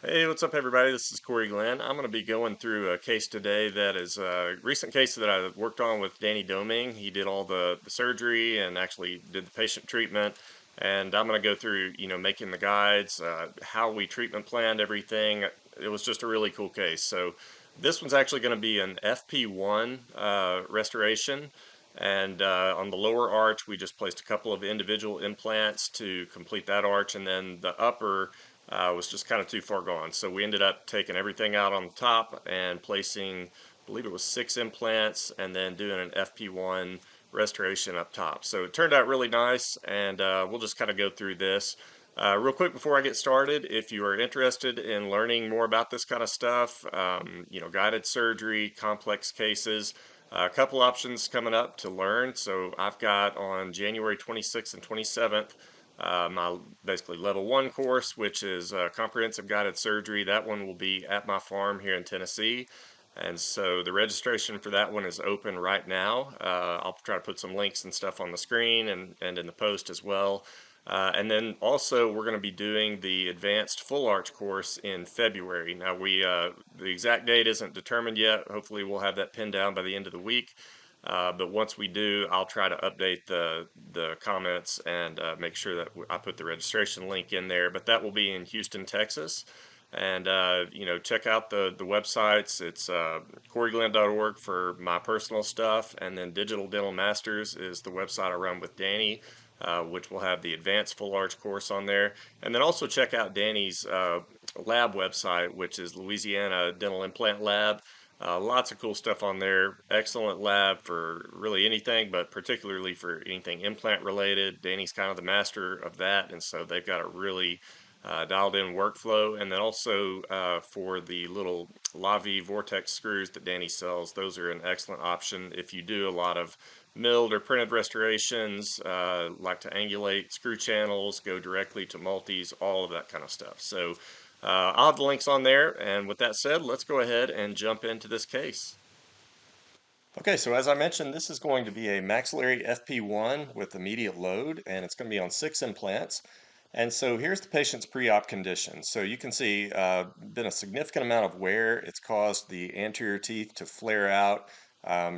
Hey, what's up, everybody? This is Corey Glenn. I'm going to be going through a case today that is a recent case that I worked on with Danny Doming. He did all the surgery and actually did the patient treatment. And I'm going to go through, making the guides, how we treatment planned everything. It was just a really cool case. So this one's actually going to be an FP1 restoration. And on the lower arch, we just placed a couple of individual implants to complete that arch. And then the upper was just kind of too far gone. So we ended up taking everything out on the top and placing, I believe it was 6 implants, and then doing an FP1 restoration up top. So it turned out really nice, and we'll just kind of go through this. Real quick before I get started, if you are interested in learning more about this kind of stuff, guided surgery, complex cases, a couple options coming up to learn. So I've got on January 26th and 27th my basically level 1 course, which is comprehensive guided surgery. That one will be at my farm here in Tennessee. And so the registration for that one is open right now. I'll try to put some links and stuff on the screen and in the post as well. And then also we're going to be doing the advanced full arch course in February. Now the exact date isn't determined yet. Hopefully we'll have that pinned down by the end of the week. But once we do, I'll try to update the comments and make sure that I put the registration link in there. But that will be in Houston, Texas. And check out the websites. It's CoreyGlenn.org for my personal stuff, and then Digital Dental Masters is the website I run with Danny, which will have the advanced full arch course on there. And then also check out Danny's lab website, which is Louisiana Dental Implant Lab. Lots of cool stuff on there. Excellent lab for really anything, but particularly for anything implant related. Danny's kind of the master of that, and so they've got a really dialed in workflow. And then also for the little Lavi Vortex screws that Danny sells, those are an excellent option if you do a lot of milled or printed restorations, like to angulate screw channels, go directly to multis, all of that kind of stuff. So I'll have the links on there, and with that said, let's go ahead and jump into this case. Okay, so as I mentioned, this is going to be a maxillary FP1 with immediate load, and it's going to be on 6 implants. And so here's the patient's pre-op condition. So you can see been a significant amount of wear. It's caused the anterior teeth to flare out.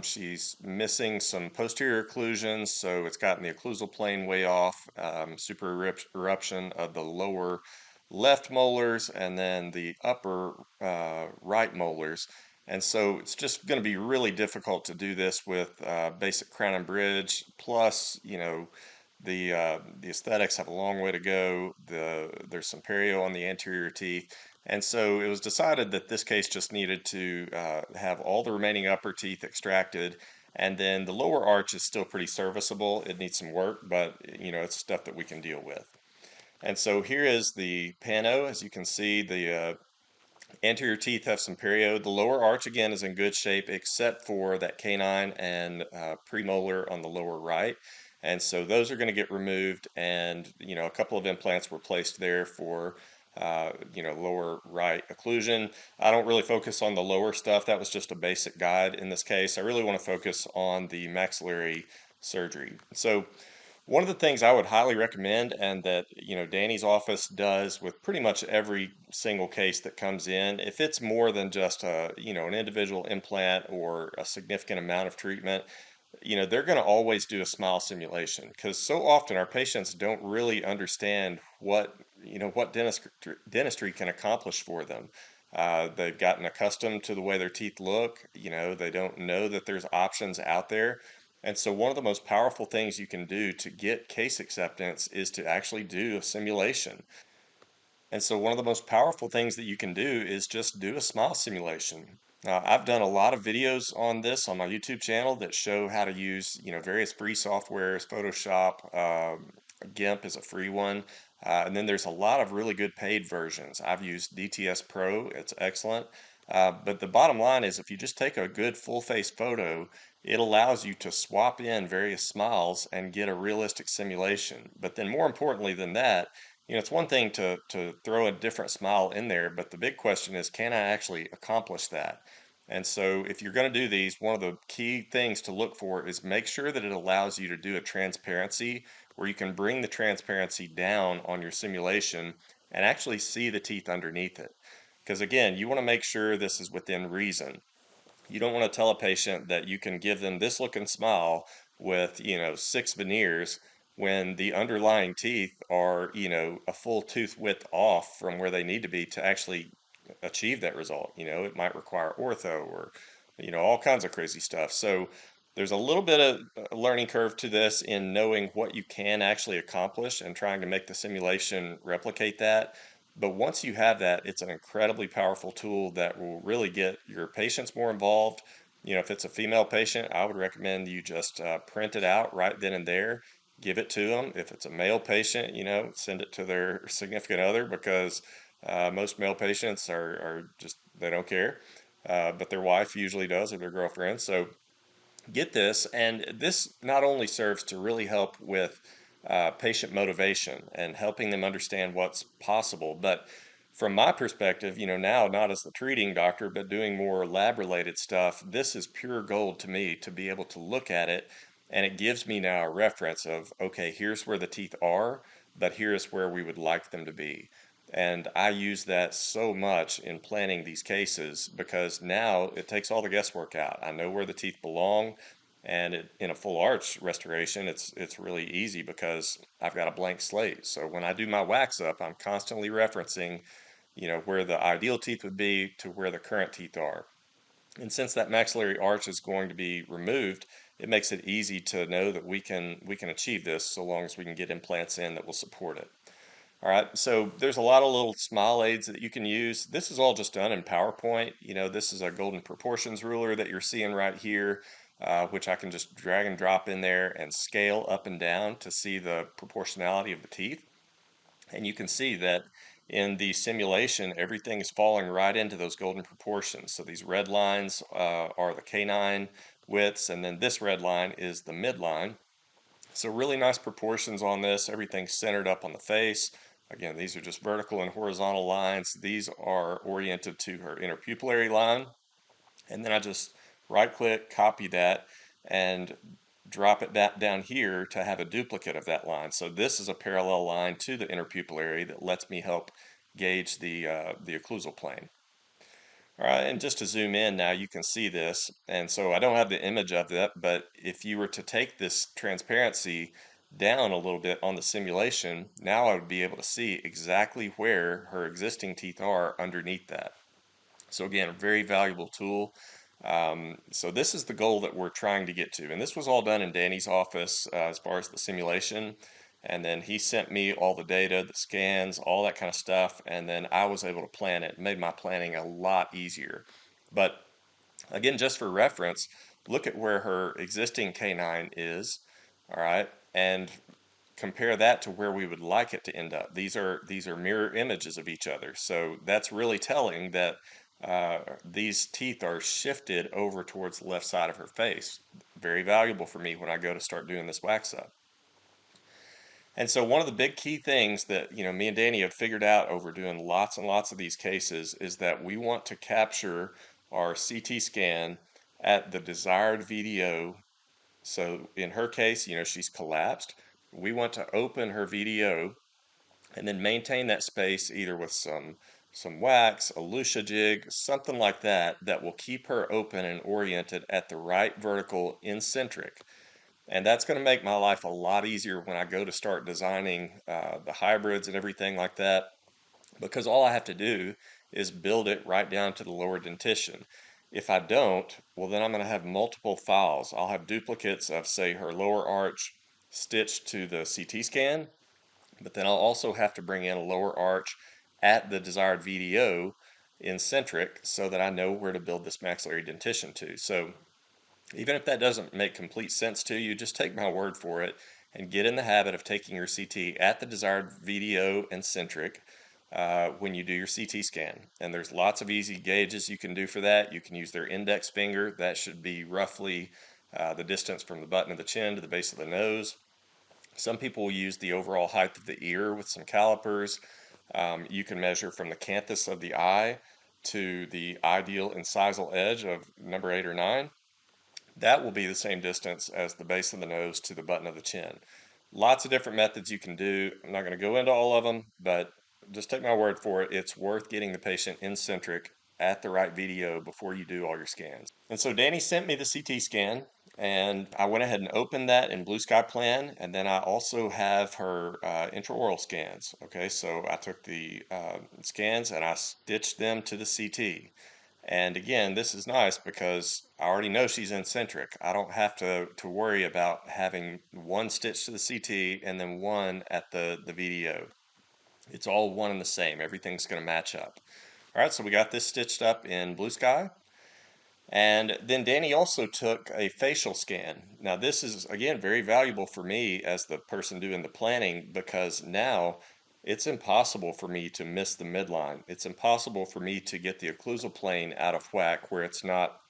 She's missing some posterior occlusions, so it's gotten the occlusal plane way off, super eruption of the lower left molars and then the upper right molars. And so it's just going to be really difficult to do this with basic crown and bridge. Plus, the aesthetics have a long way to go. There's some perio on the anterior teeth. And so it was decided that this case just needed to have all the remaining upper teeth extracted. And then the lower arch is still pretty serviceable. It needs some work, but it's stuff that we can deal with. And so here is the pano. As you can see, the anterior teeth have some perio. The lower arch again is in good shape except for that canine and premolar on the lower right. And so those are going to get removed, and a couple of implants were placed there for lower right occlusion. I don't really focus on the lower stuff. That was just a basic guide in this case. I really want to focus on the maxillary surgery. So one of the things I would highly recommend, and that Danny's office does with pretty much every single case that comes in, if it's more than just an individual implant or a significant amount of treatment, they're going to always do a smile simulation, because so often our patients don't really understand what dentistry can accomplish for them. They've gotten accustomed to the way their teeth look. They don't know that there's options out there. And so one of the most powerful things you can do to get case acceptance is to actually do a simulation. And so one of the most powerful things that you can do is just do a smile simulation. Now, I've done a lot of videos on this on my YouTube channel that show how to use, various free softwares. Photoshop, GIMP is a free one. And then there's a lot of really good paid versions. I've used DTS Pro, it's excellent. But the bottom line is, if you just take a good full face photo, it allows you to swap in various smiles and get a realistic simulation. But then more importantly than that, it's one thing to throw a different smile in there, but the big question is, can I actually accomplish that? And so if you're going to do these, one of the key things to look for is make sure that it allows you to do a transparency where you can bring the transparency down on your simulation and actually see the teeth underneath it. Because again, you want to make sure this is within reason. You don't want to tell a patient that you can give them this look and smile with, 6 veneers when the underlying teeth are, a full tooth width off from where they need to be to actually achieve that result. It might require ortho or, all kinds of crazy stuff. So there's a little bit of a learning curve to this in knowing what you can actually accomplish and trying to make the simulation replicate that. But once you have that, it's an incredibly powerful tool that will really get your patients more involved. If it's a female patient, I would recommend you just print it out right then and there, give it to them. If it's a male patient, send it to their significant other, because most male patients are just, they don't care. But their wife usually does, or their girlfriend. So get this, and this not only serves to really help with patient motivation and helping them understand what's possible, but from my perspective, now not as the treating doctor, but doing more lab related stuff, this is pure gold to me to be able to look at it, and it gives me now a reference of, okay, here's where the teeth are, but here's where we would like them to be. And I use that so much in planning these cases because now it takes all the guesswork out. I know where the teeth belong, and in a full arch restoration, it's really easy because I've got a blank slate. So when I do my wax up, I'm constantly referencing, where the ideal teeth would be to where the current teeth are. And since that maxillary arch is going to be removed, it makes it easy to know that we can achieve this so long as we can get implants in that will support it. All right, so there's a lot of little smile aids that you can use. This is all just done in PowerPoint. This is a golden proportions ruler that you're seeing right here, which I can just drag and drop in there and scale up and down to see the proportionality of the teeth. And you can see that in the simulation, everything is falling right into those golden proportions. So these red lines are the canine widths, and then this red line is the midline. So really nice proportions on this. Everything's centered up on the face. Again, these are just vertical and horizontal lines. These are oriented to her interpupillary line. And then I just right click, copy that, and drop it back down here to have a duplicate of that line. So this is a parallel line to the interpupillary that lets me help gauge the occlusal plane. All right, and just to zoom in now, you can see this. And so I don't have the image of that, but if you were to take this transparency down a little bit on the simulation, now I would be able to see exactly where her existing teeth are underneath that. So again, a very valuable tool. So this is the goal that we're trying to get to. And this was all done in Danny's office as far as the simulation. And then he sent me all the data, the scans, all that kind of stuff. And then I was able to plan it. It made my planning a lot easier. But again, just for reference, look at where her existing canine is. All right. And compare that to where we would like it to end up. These are mirror images of each other. So that's really telling that these teeth are shifted over towards the left side of her face. Very valuable for me when I go to start doing this wax up. And so one of the big key things that me and Danny have figured out over doing lots and lots of these cases is that we want to capture our CT scan at the desired VDO. So in her case, she's collapsed. We want to open her VDO and then maintain that space either with some wax, a Lucia jig, something like that that will keep her open and oriented at the right vertical in-centric. And that's going to make my life a lot easier when I go to start designing the hybrids and everything like that, because all I have to do is build it right down to the lower dentition. If I don't, well, then I'm going to have multiple files. I'll have duplicates of, say, her lower arch stitched to the CT scan, but then I'll also have to bring in a lower arch at the desired VDO in centric so that I know where to build this maxillary dentition to. So even if that doesn't make complete sense to you, just take my word for it and get in the habit of taking your CT at the desired VDO and centric when you do your CT scan. And there's lots of easy gauges you can do for that. You can use their index finger. That should be roughly the distance from the button of the chin to the base of the nose. Some people will use the overall height of the ear with some calipers. You can measure from the canthus of the eye to the ideal incisal edge of number 8 or 9. That will be the same distance as the base of the nose to the button of the chin. Lots of different methods you can do. I'm not going to go into all of them, but just take my word for it, it's worth getting the patient in-centric at the right video before you do all your scans. And so Danny sent me the CT scan, and I went ahead and opened that in Blue Sky Plan, and then I also have her intraoral scans. Okay, so I took the scans and I stitched them to the CT. And again, this is nice because I already know she's eccentric. I don't have to worry about having one stitch to the CT and then one at the VDO. It's all one and the same. Everything's going to match up. All right, so we got this stitched up in Blue Sky. And then Danny also took a facial scan. Now, this is, again, very valuable for me as the person doing the planning because now it's impossible for me to miss the midline. It's impossible for me to get the occlusal plane out of whack where it's not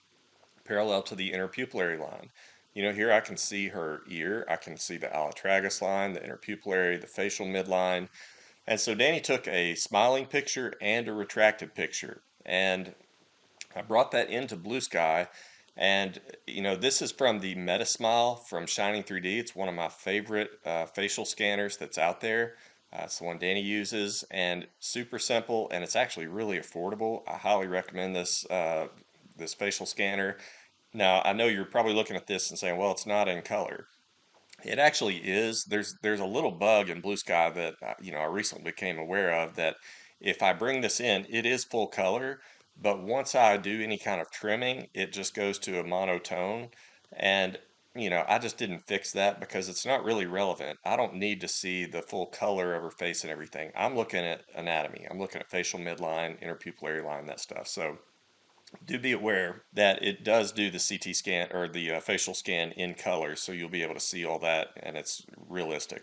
parallel to the interpupillary line. You know, here I can see her ear, I can see the allotragus line, the interpupillary, the facial midline. And so Danny took a smiling picture and a retracted picture. And I brought that into Blue Sky, and you know, this is from the Metasmile from Shining 3D. It's one of my favorite facial scanners that's out there. It's the one Danny uses, and super simple, and it's actually really affordable. I highly recommend this facial scanner. Now, I know you're probably looking at this and saying, "Well, it's not in color." It actually is. There's a little bug in Blue Sky that you know I recently became aware of that if I bring this in, it is full color, but once I do any kind of trimming, it just goes to a monotone. And you know, I just didn't fix that because it's not really relevant. I don't need to see the full color of her face and everything. I'm looking at anatomy. I'm looking at facial midline, interpupillary line, that stuff. So do be aware that it does do the CT scan or the facial scan in color, so you'll be able to see all that and it's realistic.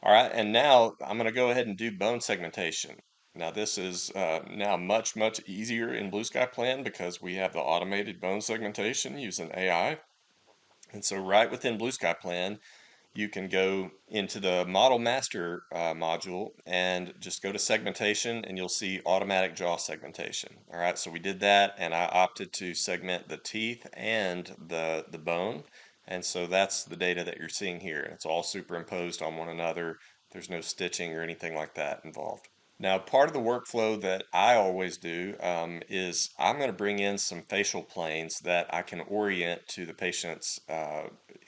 All right, and now I'm going to go ahead and do bone segmentation. Now this is now much easier in Blue Sky Plan because we have the automated bone segmentation using AI. And so right within Blue Sky Plan, you can go into the Model Master module and just go to segmentation and you'll see automatic jaw segmentation. All right, so we did that and I opted to segment the teeth and the bone. And so that's the data that you're seeing here. It's all superimposed on one another. There's no stitching or anything like that involved. Now, part of the workflow that I always do is I'm going to bring in some facial planes that I can orient to the patient's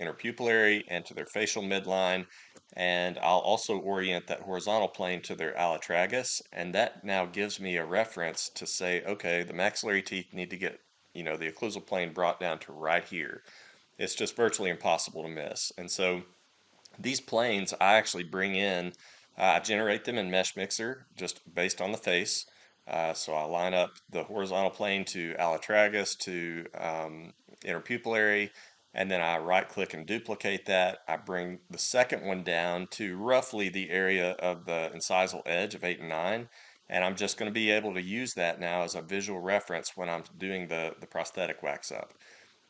interpupillary and to their facial midline. And I'll also orient that horizontal plane to their allotragus. And that now gives me a reference to say, okay, the maxillary teeth need to get, you know, the occlusal plane brought down to right here. It's just virtually impossible to miss. And so these planes I actually bring in, I generate them in Mesh Mixer just based on the face. So I line up the horizontal plane to allotragus to interpupillary, and then I right click and duplicate that. I bring the second one down to roughly the area of the incisal edge of 8 and 9. And I'm just going to be able to use that now as a visual reference when I'm doing the prosthetic wax up.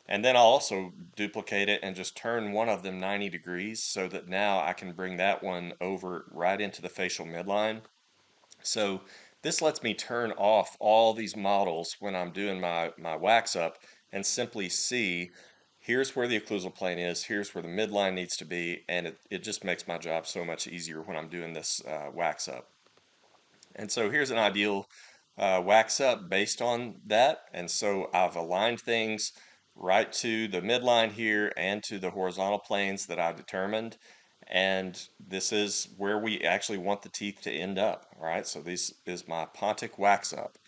And then I'll also duplicate it and just turn one of them 90 degrees so that now I can bring that one over right into the facial midline. So this lets me turn off all these models when I'm doing my wax up and simply see here's where the occlusal plane is, here's where the midline needs to be, and it just makes my job so much easier when I'm doing this wax up. And so here's an ideal wax up based on that. And so I've aligned things right to the midline here and to the horizontal planes that I've determined. And this is where we actually want the teeth to end up. All right, so this is my pontic wax up.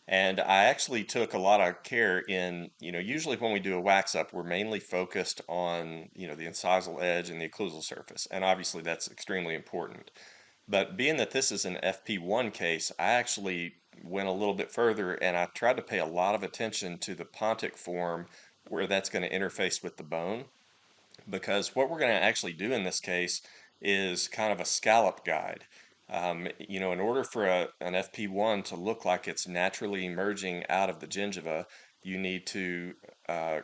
And I actually took a lot of care in, you know, usually when we do a wax up, we're mainly focused on, you know, the incisal edge and the occlusal surface. And obviously that's extremely important. But being that this is an FP1 case, I actually went a little bit further and I tried to pay a lot of attention to the pontic form where that's going to interface with the bone. Because what we're going to actually do in this case is kind of a scallop guide. You know, in order for an FP1 to look like it's naturally emerging out of the gingiva, you need to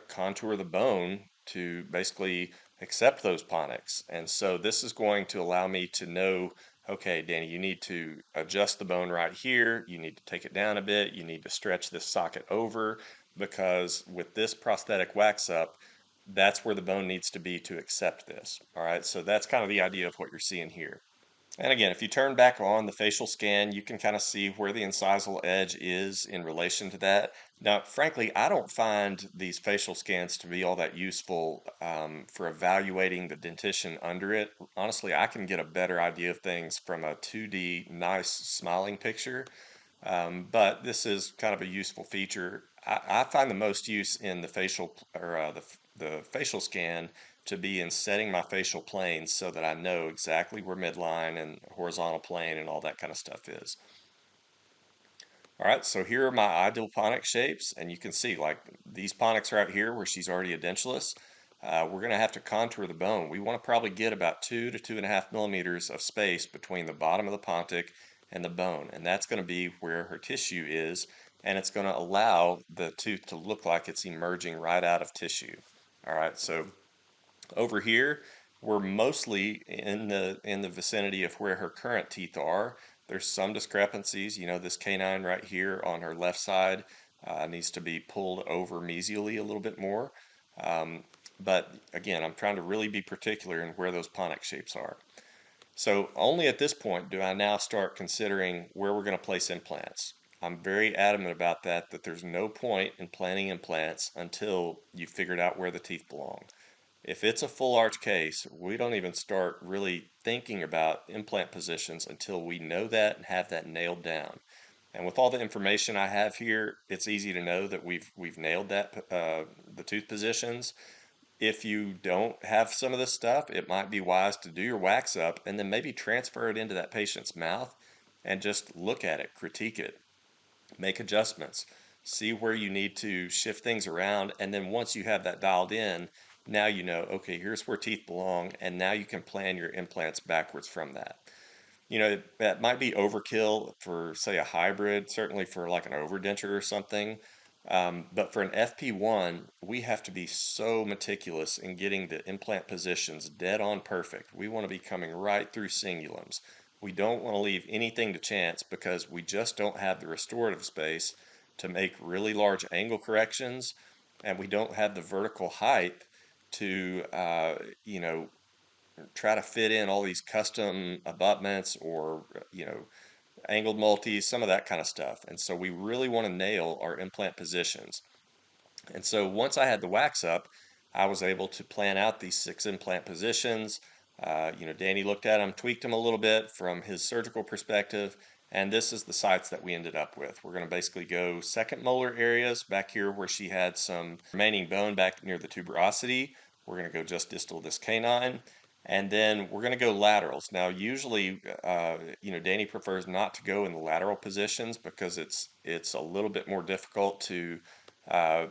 contour the bone to basically accept those pontics. And so this is going to allow me to know, okay, Danny, you need to adjust the bone right here. You need to take it down a bit. You need to stretch this socket over because with this prosthetic wax up, that's where the bone needs to be to accept this. All right, so that's kind of the idea of what you're seeing here. And again, if you turn back on the facial scan, you can kind of see where the incisal edge is in relation to that. Now, frankly, I don't find these facial scans to be all that useful for evaluating the dentition under it. Honestly, I can get a better idea of things from a 2D nice smiling picture. But this is kind of a useful feature. I find the most use in the facial or the facial scan to be in setting my facial planes so that I know exactly where midline and horizontal plane and all that kind of stuff is. All right, so here are my ideal pontic shapes, and you can see like these ponics right here where she's already edentulous. We're going to have to contour the bone. We want to probably get about 2 to 2.5 millimeters of space between the bottom of the pontic and the bone, and that's going to be where her tissue is, and it's going to allow the tooth to look like it's emerging right out of tissue. All right, so over here, we're mostly in the vicinity of where her current teeth are. There's some discrepancies. You know, this canine right here on her left side needs to be pulled over mesially a little bit more. Um, but again, I'm trying to really be particular in where those pontic shapes are. So only at this point do I now start considering where we're going to place implants. I'm very adamant about that, that there's no point in planting implants until you've figured out where the teeth belong. If it's a full arch case, we don't even start really thinking about implant positions until we know that and have that nailed down. And with all the information I have here, it's easy to know that we've nailed that the tooth positions. If you don't have some of this stuff, it might be wise to do your wax up and then maybe transfer it into that patient's mouth and just look at it, critique it, make adjustments, see where you need to shift things around, and then once you have that dialed in, now you know, okay, here's where teeth belong, and now you can plan your implants backwards from that. You know, that might be overkill for, say, a hybrid, certainly for like an overdenture or something. But for an FP1, we have to be so meticulous in getting the implant positions dead on perfect. We want to be coming right through cingulums. We don't want to leave anything to chance because we just don't have the restorative space to make really large angle corrections, and we don't have the vertical height to, try to fit in all these custom abutments or, angled multis, some of that kind of stuff. And so we really want to nail our implant positions. And so once I had the wax up, I was able to plan out these 6 implant positions. Danny looked at them, tweaked them a little bit from his surgical perspective, and this is the sites that we ended up with. We're going to basically go second molar areas back here where she had some remaining bone back near the tuberosity. We're going to go just distal of this canine. And then we're going to go laterals. Now, usually, Danny prefers not to go in the lateral positions because it's a little bit more difficult uh,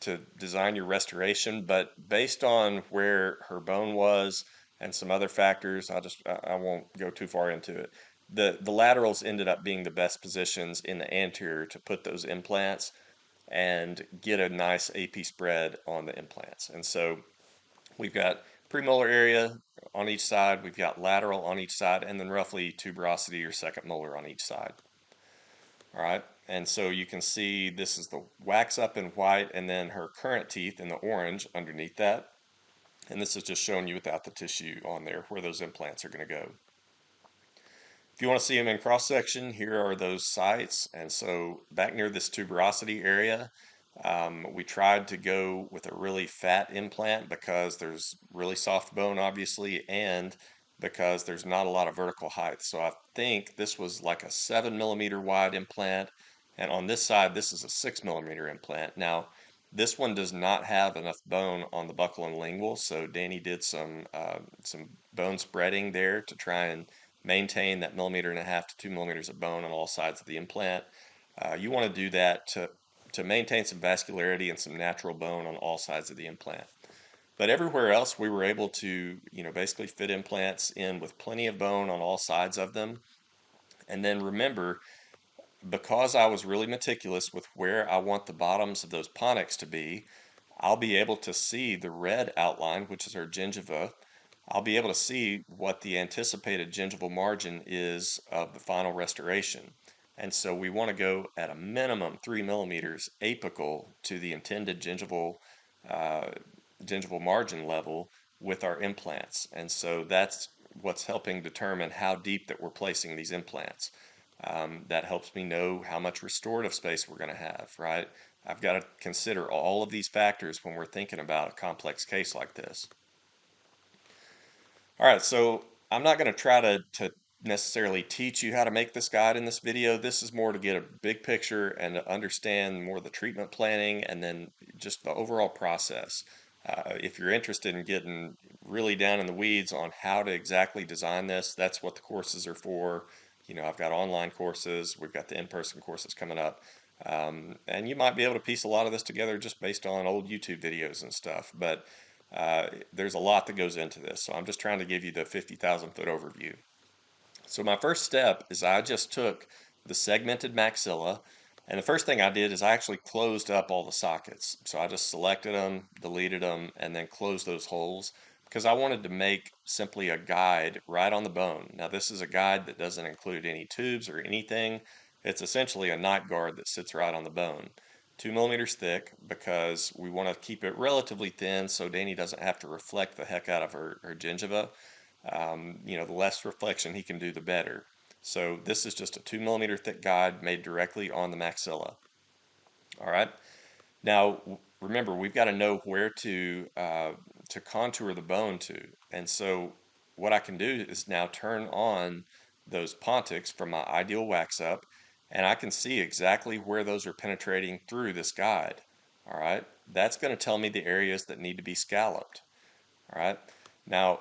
to design your restoration. But based on where her bone was and some other factors, I won't go too far into it. The laterals ended up being the best positions in the anterior to put those implants and get a nice AP spread on the implants. And so we've got premolar area on each side, we've got lateral on each side, and then roughly tuberosity or second molar on each side. All right, and so you can see this is the wax up in white and then her current teeth in the orange underneath that. And this is just showing you without the tissue on there where those implants are going to go. If you want to see them in cross section, here are those sites. And so back near this tuberosity area, we tried to go with a really fat implant because there's really soft bone, obviously, and because there's not a lot of vertical height. So I think this was like a 7 millimeter wide implant, and on this side, this is a 6 millimeter implant. Now, this one does not have enough bone on the buccal and lingual, so Danny did some bone spreading there to try and maintain that 1.5 to 2 millimeters of bone on all sides of the implant. You want to do that to maintain some vascularity and some natural bone on all sides of the implant. But everywhere else, we were able to, basically fit implants in with plenty of bone on all sides of them. And then remember, because I was really meticulous with where I want the bottoms of those pontics to be, I'll be able to see the red outline, which is our gingiva. I'll be able to see what the anticipated gingival margin is of the final restoration. And so we want to go at a minimum 3 millimeters apical to the intended gingival margin level with our implants. And so that's what's helping determine how deep that we're placing these implants. That helps me know how much restorative space we're going to have, right? I've got to consider all of these factors when we're thinking about a complex case like this. All right, so I'm not going to try to necessarily teach you how to make this guide in this video. This is more to get a big picture and to understand more of the treatment planning and then just the overall process. If you're interested in getting really down in the weeds on how to exactly design this, that's what the courses are for. You know, I've got online courses, we've got the in-person courses coming up. And you might be able to piece a lot of this together just based on old YouTube videos and stuff. But there's a lot that goes into this, so I'm just trying to give you the 50,000 foot overview. So my first step is I just took the segmented maxilla, and the first thing I did is I actually closed up all the sockets. So I just selected them, deleted them, and then closed those holes because I wanted to make simply a guide right on the bone. Now this is a guide that doesn't include any tubes or anything. It's essentially a night guard that sits right on the bone. 2 millimeters thick because we want to keep it relatively thin so Danny doesn't have to reflect the heck out of her gingiva. You know, the less reflection he can do, the better. So this is just a 2 millimeter thick guide made directly on the maxilla. All right. Now remember, we've got to know where to contour the bone to, and so what I can do is now turn on those pontics from my ideal wax up, and I can see exactly where those are penetrating through this guide. All right, that's going to tell me the areas that need to be scalloped. All right, now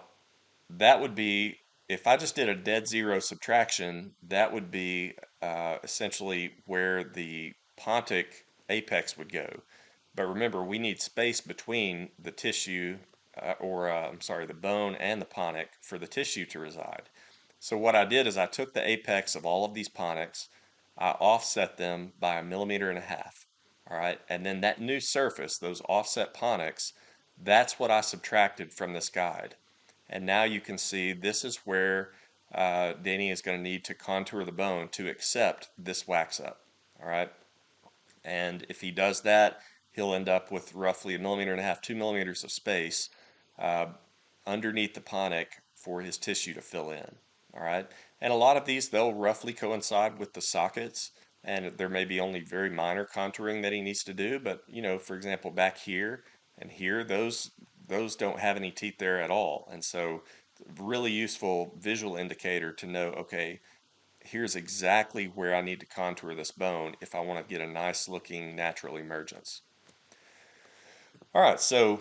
that would be, if I just did a dead zero subtraction, that would be essentially where the pontic apex would go. But remember, we need space between the tissue, I'm sorry, the bone and the pontic for the tissue to reside. So what I did is I took the apex of all of these pontics, I offset them by 1.5 millimeters. All right, and then that new surface, those offset pontics, that's what I subtracted from this guide. And now you can see this is where Danny is going to need to contour the bone to accept this wax up. All right, and if he does that, he'll end up with roughly 1.5 millimeters, 2 millimeters of space uh, underneath the pontic for his tissue to fill in. All right, and a lot of these, they'll roughly coincide with the sockets, and there may be only very minor contouring that he needs to do. But you know, for example, back here and here, those don't have any teeth there at all, and so really useful visual indicator to know, okay, here's exactly where I need to contour this bone if I want to get a nice looking natural emergence. All right, so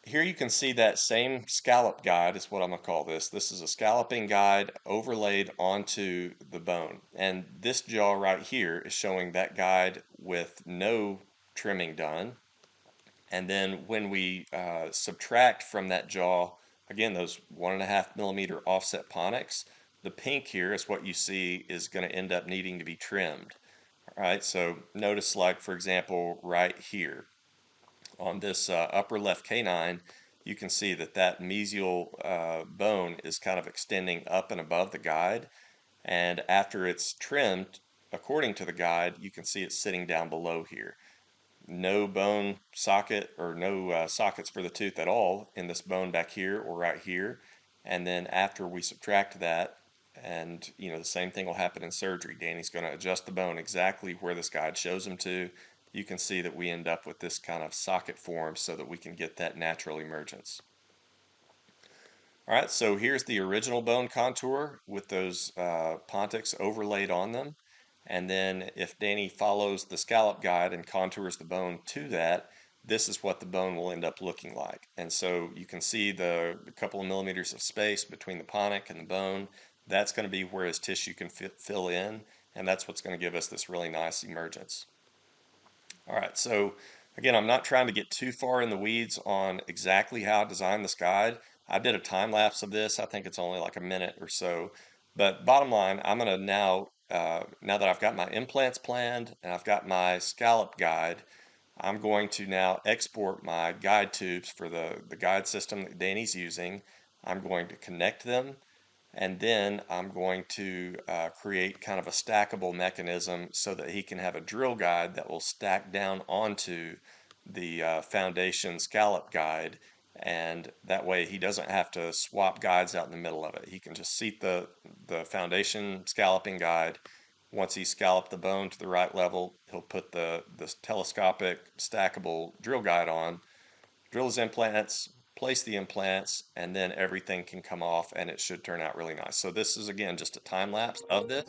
here you can see that same scallop guide is what I'm going to call this. This is a scalloping guide overlaid onto the bone. And this jaw right here is showing that guide with no trimming done. And then when we subtract from that jaw, again, those 1.5 millimeter offset pontics, the pink here is what you see is going to end up needing to be trimmed. All right, so notice, like, for example, right here on this upper left canine, you can see that that mesial bone is kind of extending up and above the guide. And after it's trimmed, according to the guide, you can see it's sitting down below here. No bone socket or no sockets for the tooth at all in this bone back here or right here. And then after we subtract that, and you know, the same thing will happen in surgery. Danny's going to adjust the bone exactly where this guide shows him to. You can see that we end up with this kind of socket form so that we can get that natural emergence. All right, so here's the original bone contour with those pontics overlaid on them. And then if Danny follows the scallop guide and contours the bone to that, this is what the bone will end up looking like. And so you can see the couple of millimeters of space between the pontic and the bone. That's going to be where his tissue can fill in, and that's what's going to give us this really nice emergence. All right, so again, I'm not trying to get too far in the weeds on exactly how I designed this guide. I did a time lapse of this. I think it's only like a minute or so. But bottom line, I'm going to now, now that I've got my implants planned and I've got my scallop guide, I'm going to now export my guide tubes for the guide system that Danny's using. I'm going to connect them, and then I'm going to create kind of a stackable mechanism so that he can have a drill guide that will stack down onto the foundation scallop guide, and that way he doesn't have to swap guides out in the middle of it. He can just seat the foundation scalloping guide. Once he's scalloped the bone to the right level, he'll put the telescopic stackable drill guide on, drill his implants, place the implants, and then everything can come off and it should turn out really nice. So this is again just a time lapse of this.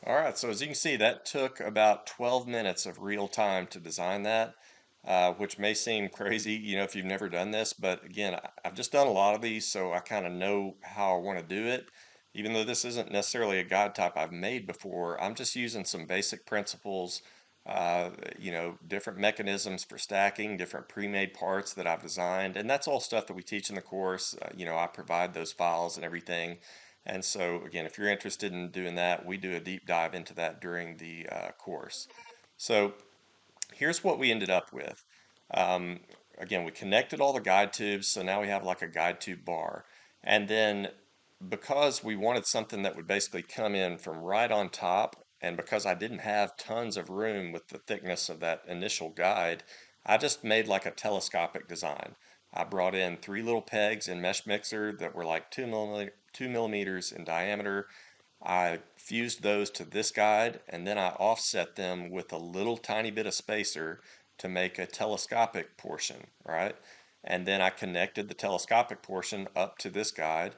All right, so as you can see, that took about 12 minutes of real time to design that, which may seem crazy, if you've never done this, but again, I've just done a lot of these, so I kind of know how I want to do it. Even though this isn't necessarily a guide type I've made before, I'm just using some basic principles, uh, different mechanisms for stacking, different pre-made parts that I've designed, and that's all stuff that we teach in the course. I provide those files and everything. And so, again, if you're interested in doing that, we do a deep dive into that during the course. So, here's what we ended up with. Um, Again, we connected all the guide tubes, so now we have like a guide tube bar. And then, because we wanted something that would basically come in from right on top, and because I didn't have tons of room with the thickness of that initial guide, I just made like a telescopic design. I brought in three little pegs in mesh mixer that were like 2 millimeters in diameter. I fused those to this guide and then I offset them with a little tiny bit of spacer to make a telescopic portion, right? And then I connected the telescopic portion up to this guide.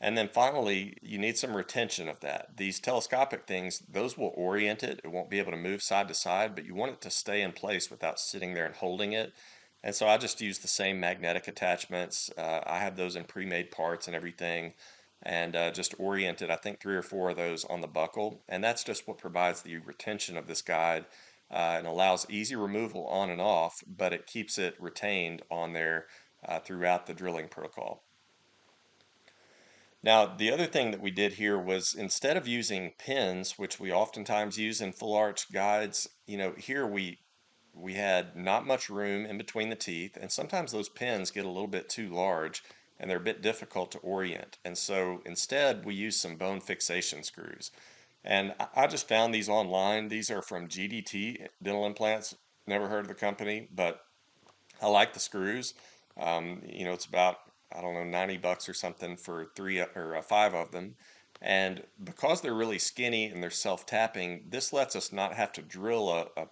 And then finally, you need some retention of that. These telescopic things, those will orient it. It won't be able to move side to side, but you want it to stay in place without sitting there and holding it. And so I just use the same magnetic attachments. I have those in pre-made parts and everything, and just oriented, I think, three or four of those on the buckle. And that's just what provides the retention of this guide and allows easy removal on and off, but it keeps it retained on there throughout the drilling protocol. Now, the other thing that we did here was instead of using pins, which we oftentimes use in full arch guides, here we had not much room in between the teeth, and sometimes those pins get a little bit too large and they're a bit difficult to orient. And so instead, we use some bone fixation screws. And I just found these online. These are from GDT Dental Implants. Never heard of the company, but I like the screws. It's about, I don't know, 90 bucks or something for three or five of them. And because they're really skinny and they're self-tapping, this lets us not have to drill a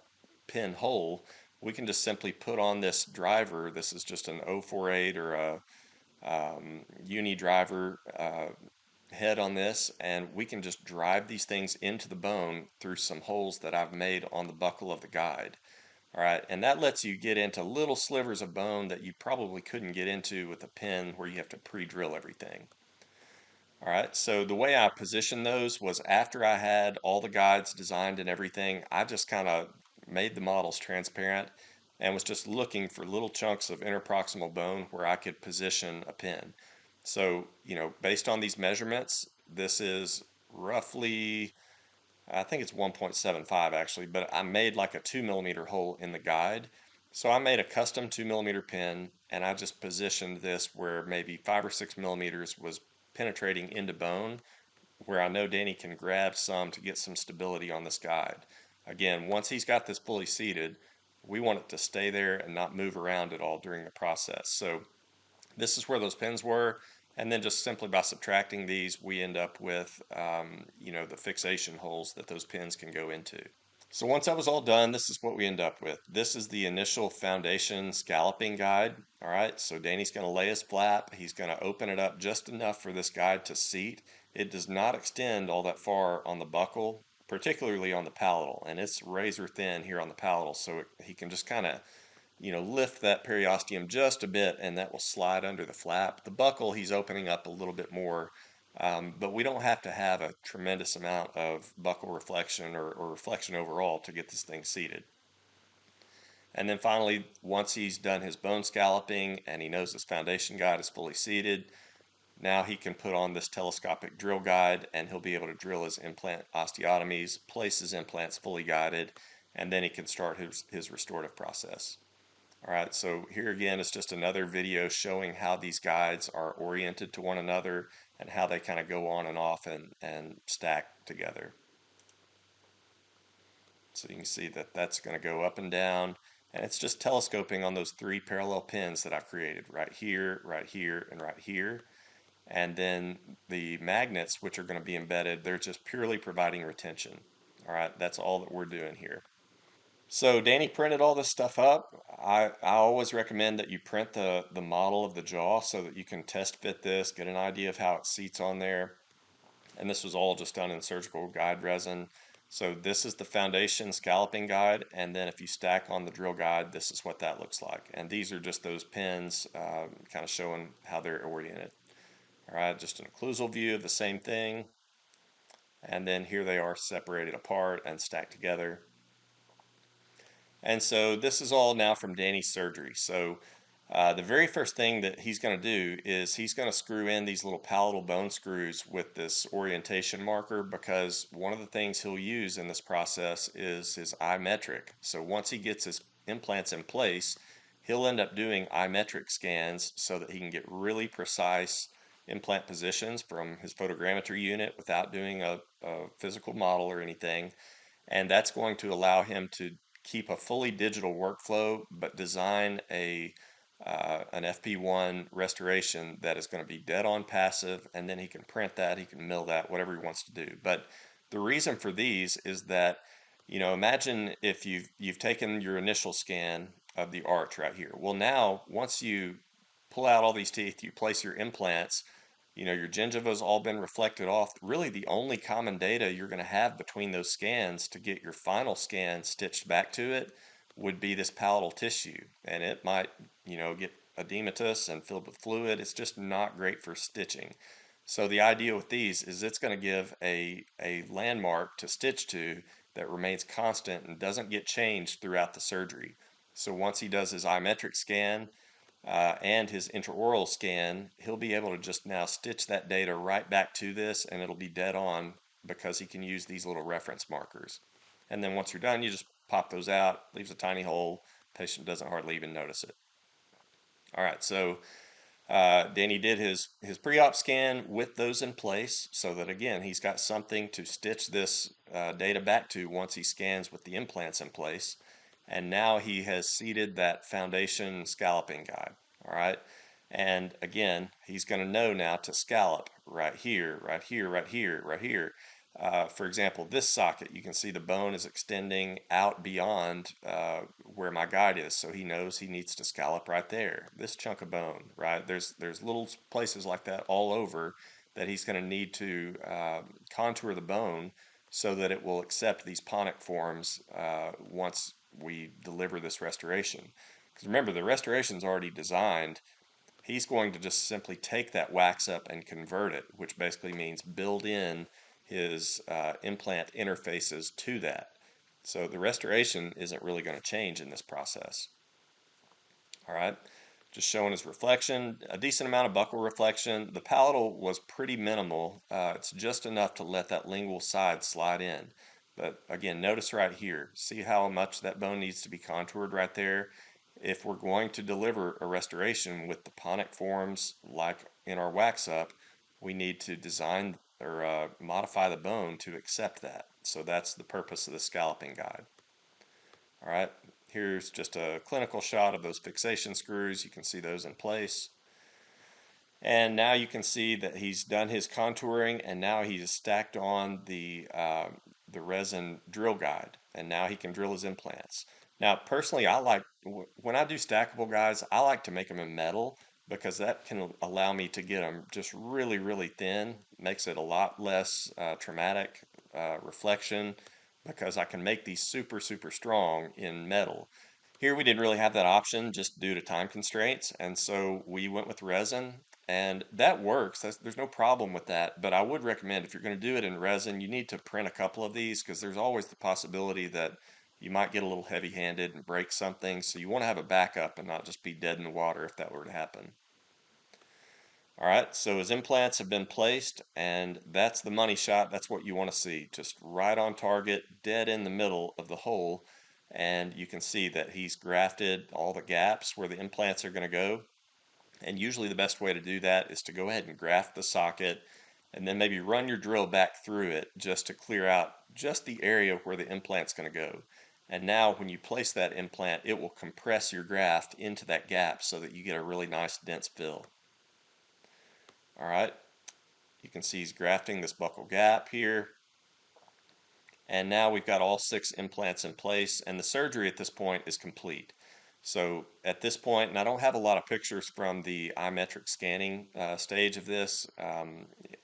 pin hole. We can just simply put on this driver. This is just an 048 or a uni driver head on this, and we can just drive these things into the bone through some holes that I've made on the buckle of the guide. All right, and that lets you get into little slivers of bone that you probably couldn't get into with a pin where you have to pre-drill everything. All right, so the way I positioned those was after I had all the guides designed and everything, I just kind of made the models transparent and was just looking for little chunks of interproximal bone where I could position a pin. So, based on these measurements, this is roughly, I think it's 1.75 actually, but I made like a 2 millimeter hole in the guide. So I made a custom 2 millimeter pin and I just positioned this where maybe 5 or 6 millimeters was penetrating into bone, where I know Danny can grab some to get some stability on this guide. Again, once he's got this fully seated, we want it to stay there and not move around at all during the process. So this is where those pins were, and then just simply by subtracting these, we end up with, the fixation holes that those pins can go into. So once that was all done, this is what we end up with. This is the initial foundation scalloping guide. All right, so Danny's going to lay his flap. He's going to open it up just enough for this guide to seat. It does not extend all that far on the buccal, particularly on the palatal, and it's razor thin here on the palatal, so he can just kind of lift that periosteum just a bit and that will slide under the flap. The buccal, he's opening up a little bit more, but we don't have to have a tremendous amount of buccal reflection or reflection overall to get this thing seated. And then finally, once he's done his bone scalloping and he knows his foundation guide is fully seated, now he can put on this telescopic drill guide and he'll be able to drill his implant osteotomies, place his implants fully guided, and then he can start his restorative process. All right, so here again is just another video showing how these guides are oriented to one another and how they kind of go on and off and stack together. So you can see that that's going to go up and down, and it's just telescoping on those 3 parallel pins that I created right here, and right here. And then the magnets, which are going to be embedded, they're just purely providing retention. All right, that's all that we're doing here. So Danny printed all this stuff up. I always recommend that you print the model of the jaw so that you can test fit this, get an idea of how it seats on there. And this was all just done in surgical guide resin. So this is the foundation scalloping guide, and then if you stack on the drill guide, this is what that looks like. And these are just those pins kind of showing how they're oriented. All right, just an occlusal view of the same thing. And then here they are separated apart and stacked together. And so this is all now from Danny's surgery. So the very first thing that he's going to do is he's going to screw in these little palatal bone screws with this orientation marker, because one of the things he'll use in this process is his iMetric. So once he gets his implants in place, he'll end up doing iMetric scans so that he can get really precise implant positions from his photogrammetry unit without doing a physical model or anything. And that's going to allow him to keep a fully digital workflow, but design an FP1 restoration that is going to be dead on passive, and then he can print that, he can mill that, whatever he wants to do. But the reason for these is that, imagine if you've taken your initial scan of the arch right here. Well, now once you pull out all these teeth, you place your implants, your gingiva's all been reflected off. Really, the only common data you're going to have between those scans to get your final scan stitched back to it would be this palatal tissue. And it might, get edematous and filled with fluid. It's just not great for stitching. So the idea with these is it's going to give a landmark to stitch to that remains constant and doesn't get changed throughout the surgery. So once he does his iMetric scan, and his intraoral scan, he'll be able to just now stitch that data right back to this, and it'll be dead on because he can use these little reference markers. And then once you're done, you just pop those out, leaves a tiny hole, patient doesn't hardly even notice it. All right, so Danny did his pre-op scan with those in place so that, again, he's got something to stitch this data back to once he scans with the implants in place. And now he has seated that foundation scalloping guide. All right. And again, he's going to know now to scallop right here, right here, right here, right here. For example, this socket, you can see the bone is extending out beyond where my guide is, so he knows he needs to scallop right there. This chunk of bone, right? There's little places like that all over that he's going to need to contour the bone so that it will accept these pontic forms once we deliver this restoration. Because remember, the restoration is already designed. He's going to just simply take that wax up and convert it, which basically means build in his implant interfaces to that. So the restoration isn't really going to change in this process. All right, just showing his reflection, a decent amount of buccal reflection. The palatal was pretty minimal. It's just enough to let that lingual side slide in. But again, notice right here, see how much that bone needs to be contoured right there? If we're going to deliver a restoration with the pontic forms like in our wax up, we need to design or modify the bone to accept that. So that's the purpose of the scalloping guide. All right, here's just a clinical shot of those fixation screws. You can see those in place. And now you can see that he's done his contouring, and now he's stacked on the resin drill guide, and now he can drill his implants. Now, personally, when I do stackable guides, I like to make them in metal because that can allow me to get them just really, really thin. Makes it a lot less traumatic reflection because I can make these super, super strong in metal. Here we didn't really have that option just due to time constraints, and so we went with resin, and that works. There's no problem with that, but I would recommend if you're going to do it in resin, you need to print a couple of these because there's always the possibility that you might get a little heavy-handed and break something, so you want to have a backup and not just be dead in the water if that were to happen. All right, so his implants have been placed, and that's the money shot. That's what you want to see, just right on target, dead in the middle of the hole. And you can see that he's grafted all the gaps where the implants are going to go. And usually the best way to do that is to go ahead and graft the socket and then maybe run your drill back through it just to clear out just the area where the implant's going to go. And now when you place that implant, it will compress your graft into that gap so that you get a really nice dense fill. All right, you can see he's grafting this buccal gap here. And now we've got all 6 implants in place, and the surgery at this point is complete. So at this point, and I don't have a lot of pictures from the iMetric scanning stage of this.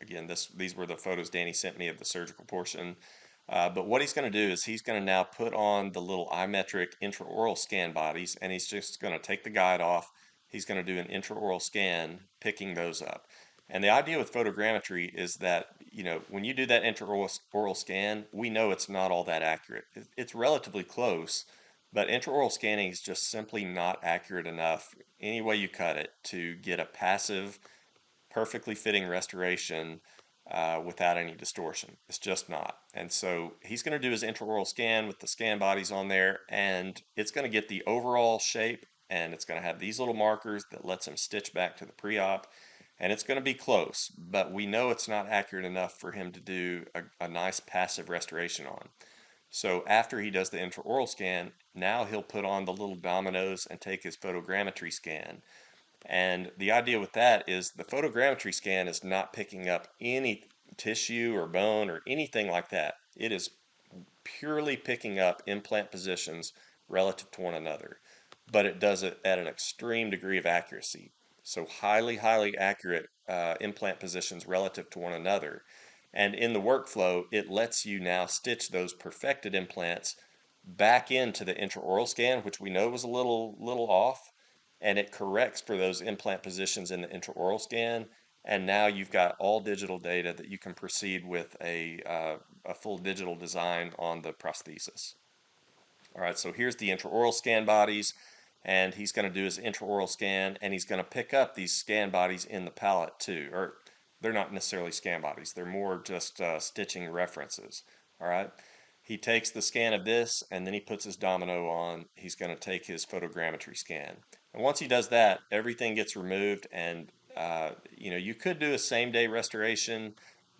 Again, these were the photos Danny sent me of the surgical portion. But what he's going to do is he's going to now put on the little iMetric intraoral scan bodies, and he's just going to take the guide off. He's going to do an intraoral scan, picking those up. And the idea with photogrammetry is that, when you do that intraoral scan, we know it's not all that accurate. It's relatively close, but intraoral scanning is just simply not accurate enough, any way you cut it, to get a passive, perfectly fitting restoration without any distortion. It's just not. And so he's going to do his intraoral scan with the scan bodies on there, and it's going to get the overall shape, and it's going to have these little markers that lets him stitch back to the pre-op. And it's going to be close, but we know it's not accurate enough for him to do a nice passive restoration on. So after he does the intraoral scan, now he'll put on the little dominoes and take his photogrammetry scan. And the idea with that is the photogrammetry scan is not picking up any tissue or bone or anything like that. It is purely picking up implant positions relative to one another, but it does it at an extreme degree of accuracy. So highly, highly accurate implant positions relative to one another. And in the workflow, it lets you now stitch those perfected implants back into the intraoral scan, which we know was a little off, and it corrects for those implant positions in the intraoral scan. And now you've got all digital data that you can proceed with a full digital design on the prosthesis. All right, so here's the intraoral scan bodies, and he's going to do his intraoral scan, and he's going to pick up these scan bodies in the palette too. Or they're not necessarily scan bodies, they're more just stitching references. All right, he takes the scan of this, and then he puts his domino on. He's going to take his photogrammetry scan. And once he does that, everything gets removed, and you could do a same-day restoration,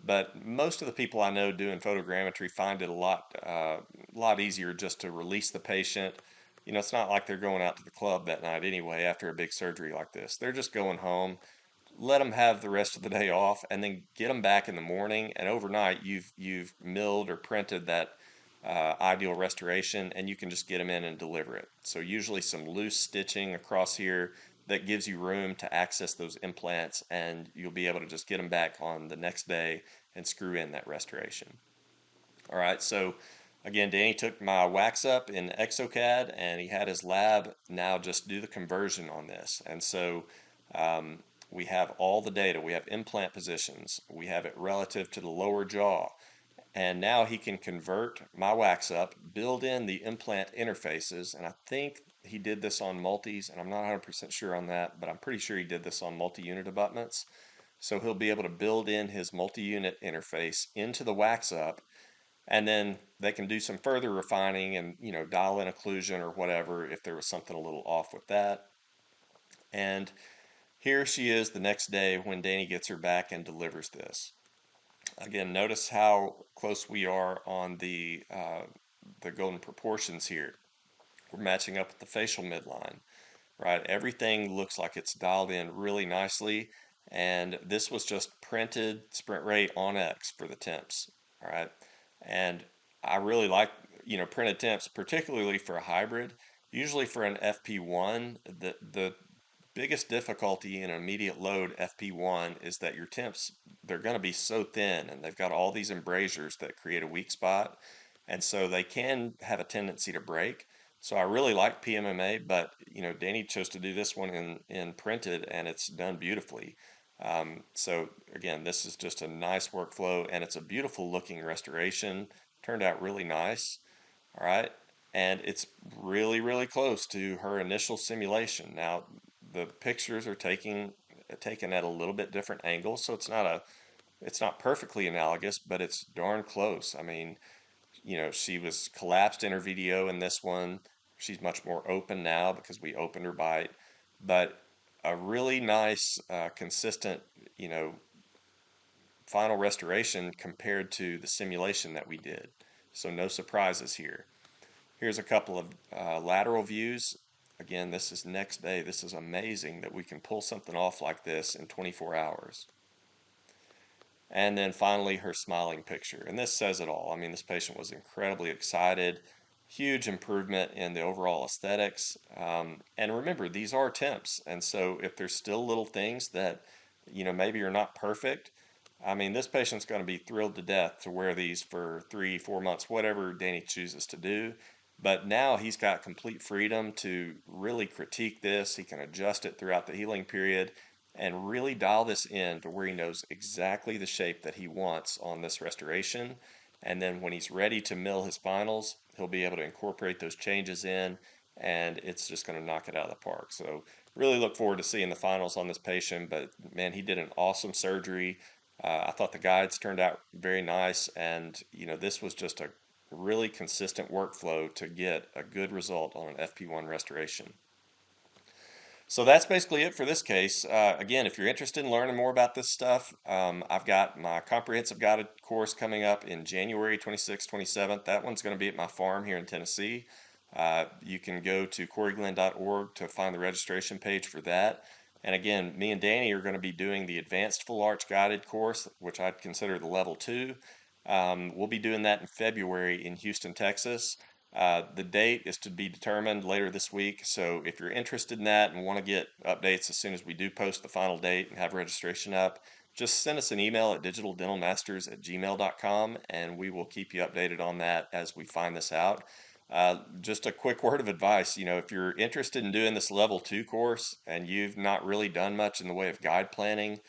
but most of the people I know doing photogrammetry find it a lot easier just to release the patient. It's not like they're going out to the club that night anyway after a big surgery like this. They're just going home. Let them have the rest of the day off, and then get them back in the morning. And overnight, you've milled or printed that ideal restoration, and you can just get them in and deliver it. So usually some loose stitching across here that gives you room to access those implants, and you'll be able to just get them back on the next day and screw in that restoration. All right, so again, Danny took my wax up in ExoCAD and he had his lab now just do the conversion on this. And so um, we have all the data. We have implant positions. We have it relative to the lower jaw. And now he can convert my wax up, build in the implant interfaces. And I think he did this on multis, and I'm not 100% sure on that, but I'm pretty sure he did this on multi-unit abutments. So he'll be able to build in his multi-unit interface into the wax up, and then they can do some further refining and dial in occlusion or whatever if there was something a little off with that. And here she is the next day when Danny gets her back and delivers this. Again, notice how close we are on the golden proportions here. We're matching up with the facial midline, right? Everything looks like it's dialed in really nicely, and this was just printed sprint rate on X for the temps, all right? And I really like, printed temps, particularly for a hybrid. Usually for an FP1, the biggest difficulty in an immediate load FP1 is that your temps, they're going to be so thin and they've got all these embrasures that create a weak spot. And so they can have a tendency to break. So I really like PMMA, but Danny chose to do this one in printed and it's done beautifully. So again, this is just a nice workflow and it's a beautiful looking restoration. Turned out really nice. All right. And it's really, really close to her initial simulation. Now, the pictures are taken at a little bit different angles, so it's not perfectly analogous, but it's darn close. I mean, she was collapsed in her video in this one. She's much more open now because we opened her bite, but a really nice, consistent, final restoration compared to the simulation that we did. So no surprises here. Here's a couple of lateral views. Again, this is next day. This is amazing that we can pull something off like this in 24 hours. And then finally, her smiling picture. And this says it all. I mean, this patient was incredibly excited. Huge improvement in the overall aesthetics. And remember, these are temps. And so if there's still little things that, maybe are not perfect, I mean, this patient's going to be thrilled to death to wear these for 3, 4 months, whatever Danny chooses to do. But now he's got complete freedom to really critique this. He can adjust it throughout the healing period and really dial this in to where he knows exactly the shape that he wants on this restoration. And then when he's ready to mill his finals, he'll be able to incorporate those changes in, and it's just going to knock it out of the park. So really look forward to seeing the finals on this patient. But man, he did an awesome surgery. I thought the guides turned out very nice, and this was just a really consistent workflow to get a good result on an FP1 restoration. So that's basically it for this case. Again, if you're interested in learning more about this stuff, I've got my comprehensive guided course coming up in January 26th, 27th. That one's going to be at my farm here in Tennessee. You can go to coryglenn.org to find the registration page for that. And again, me and Danny are going to be doing the advanced full arch guided course, which I'd consider the level 2. We'll be doing that in February in Houston, Texas. The date is to be determined later this week, so if you're interested in that and want to get updates as soon as we do post the final date and have registration up, just send us an email at digitaldentalmasters@gmail.com and we will keep you updated on that as we find this out. Just a quick word of advice, if you're interested in doing this level 2 course and you've not really done much in the way of guide planning,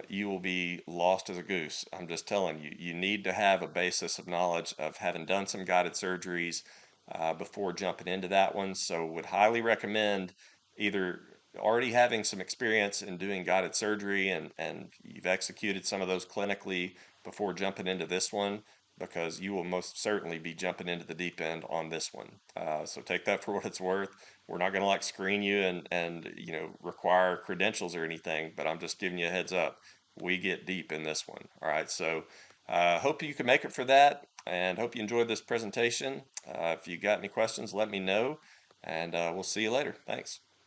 you will be lost as a goose. I'm just telling you, you need to have a basis of knowledge of having done some guided surgeries before jumping into that one. So would highly recommend either already having some experience in doing guided surgery and you've executed some of those clinically before jumping into this one, because you will most certainly be jumping into the deep end on this one. So take that for what it's worth. We're not going to screen you and require credentials or anything, but I'm just giving you a heads up. We get deep in this one. All right, so hope you can make it for that, and hope you enjoyed this presentation. If you got any questions, let me know, and we'll see you later. Thanks.